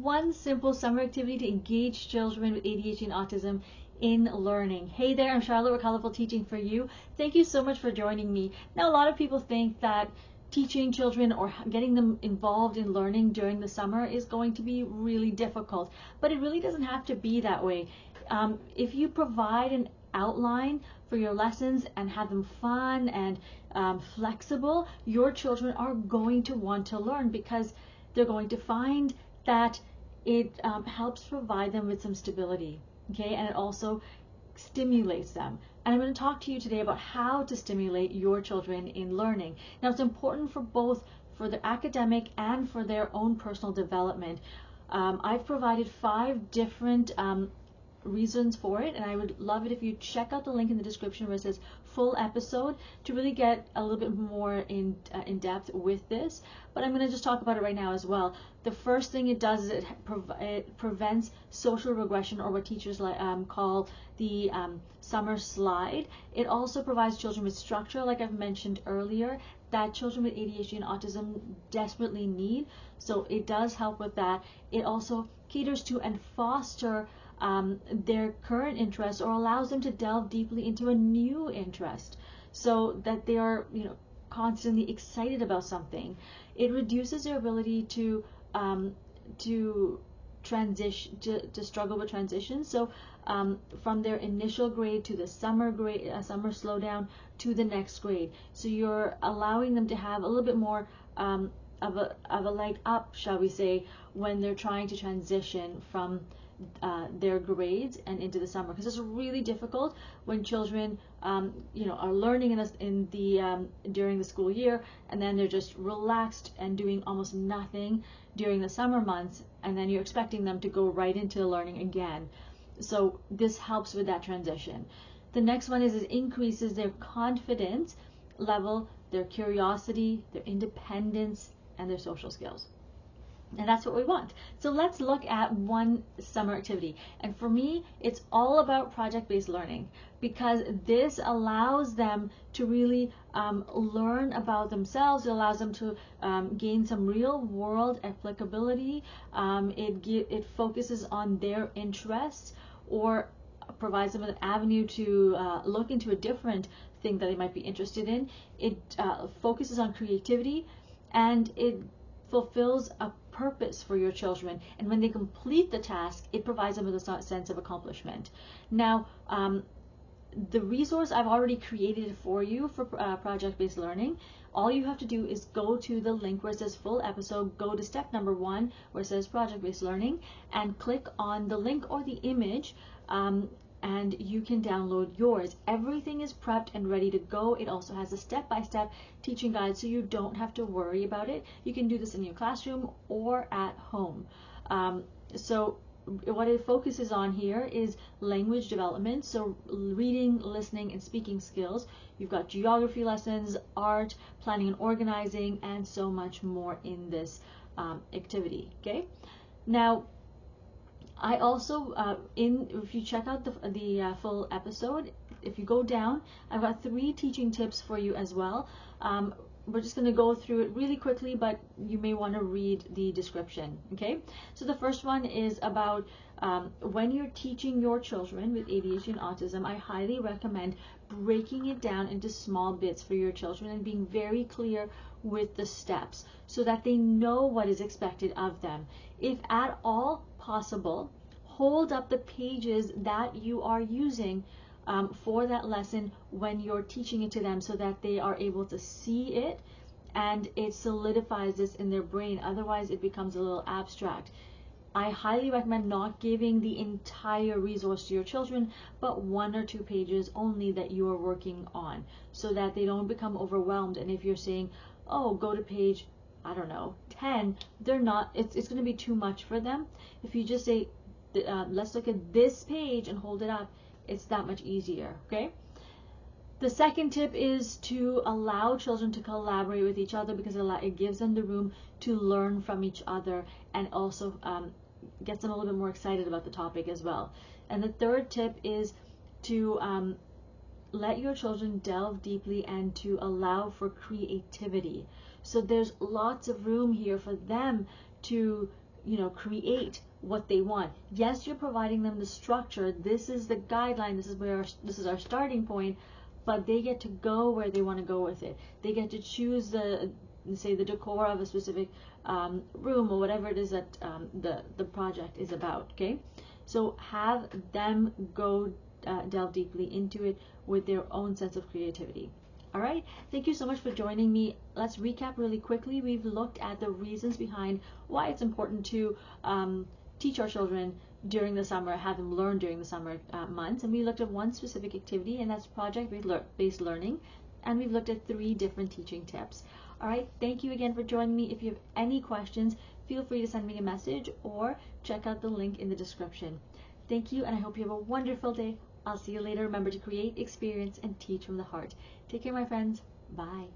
one simple summer activity to engage children with ADHD and autism in learning. Hey there, I'm Charlotte with Colorful Teaching for You. Thank you so much for joining me. Now, a lot of people think that teaching children or getting them involved in learning during the summer is going to be really difficult, but it really doesn't have to be that way. If you provide an outline for your lessons and have them fun and flexible, your children are going to want to learn because they're going to find that it helps provide them with some stability, okay, and it also stimulates them. And I'm going to talk to you today about how to stimulate your children in learning. Now, it's important for both for their academic and for their own personal development. I've provided 5 different reasons for it, and I would love it if you check out the link in the description where it says full episode to really get a little bit more in depth with this, but I'm going to just talk about it right now as well. The first thing it does is it prevents social regression, or what teachers call the summer slide. It also provides children with structure, like I've mentioned earlier, that children with ADHD and autism desperately need, so it does help with that. It also caters to and foster their current interest, or allows them to delve deeply into a new interest, so that they are, constantly excited about something. It reduces their ability to transition, to struggle with transition. So from their initial grade to the summer grade, summer slowdown to the next grade. So you're allowing them to have a little bit more of a leg up, shall we say, when they're trying to transition from their grades and into the summer, because it's really difficult when children are learning during the school year, and then they're just relaxed and doing almost nothing during the summer months, and then you're expecting them to go right into learning again. So this helps with that transition. The next one is it increases their confidence level, their curiosity, their independence, and their social skills. And that's what we want. So let's look at one summer activity. And for me, it's all about project-based learning, because this allows them to really learn about themselves. It allows them to gain some real-world applicability. It focuses on their interests, or provides them with an avenue to look into a different thing that they might be interested in. It focuses on creativity, and it fulfills a purpose for your children, and when they complete the task, it provides them with a sense of accomplishment. Now, the resource I've already created for you for project-based learning, all you have to do is go to the link where it says full episode, go to step number 1 where it says project-based learning, and click on the link or the image, and you can download yours. Everything is prepped and ready to go. It also has a step-by-step teaching guide, so you don't have to worry about it. You can do this in your classroom or at home. So what it focuses on here is language development, so reading, listening, and speaking skills. You've got geography lessons, art, planning and organizing, and so much more in this activity. Okay, now I also, if you check out the full episode, if you go down, I've got 3 teaching tips for you as well. We're just going to go through it really quickly, but you may want to read the description. Okay, so the first one is about when you're teaching your children with ADHD and autism, I highly recommend breaking it down into small bits for your children and being very clear with the steps so that they know what is expected of them. If at all possible, hold up the pages that you are using for that lesson when you're teaching it to them, so that they are able to see it and it solidifies this in their brain. Otherwise, it becomes a little abstract. I highly recommend not giving the entire resource to your children, but 1 or 2 pages only that you are working on, so that they don't become overwhelmed. And if you're saying, oh, go to page, I don't know, 10, they're not, it's going to be too much for them. If you just say, let's look at this page and hold it up, it's that much easier. Okay, the second tip is to allow children to collaborate with each other, because it gives them the room to learn from each other, and also gets them a little bit more excited about the topic as well. And the third tip is to let your children delve deeply and to allow for creativity. So there's lots of room here for them to create what they want. Yes, you're providing them the structure. This is the guideline. This is our starting point. But they get to go where they want to go with it. They get to choose the decor of a specific room or whatever it is that the project is about. Okay, so have them go delve deeply into it with their own sense of creativity. All right, thank you so much for joining me. Let's recap really quickly. We've looked at the reasons behind why it's important to teach our children during the summer, have them learn during the summer months, and we looked at one specific activity, and that's project-based learning, and we've looked at 3 different teaching tips. All right, thank you again for joining me. If you have any questions, feel free to send me a message or check out the link in the description. Thank you, and I hope you have a wonderful day. I'll see you later. Remember to create, experience, and teach from the heart. Take care, my friends. Bye.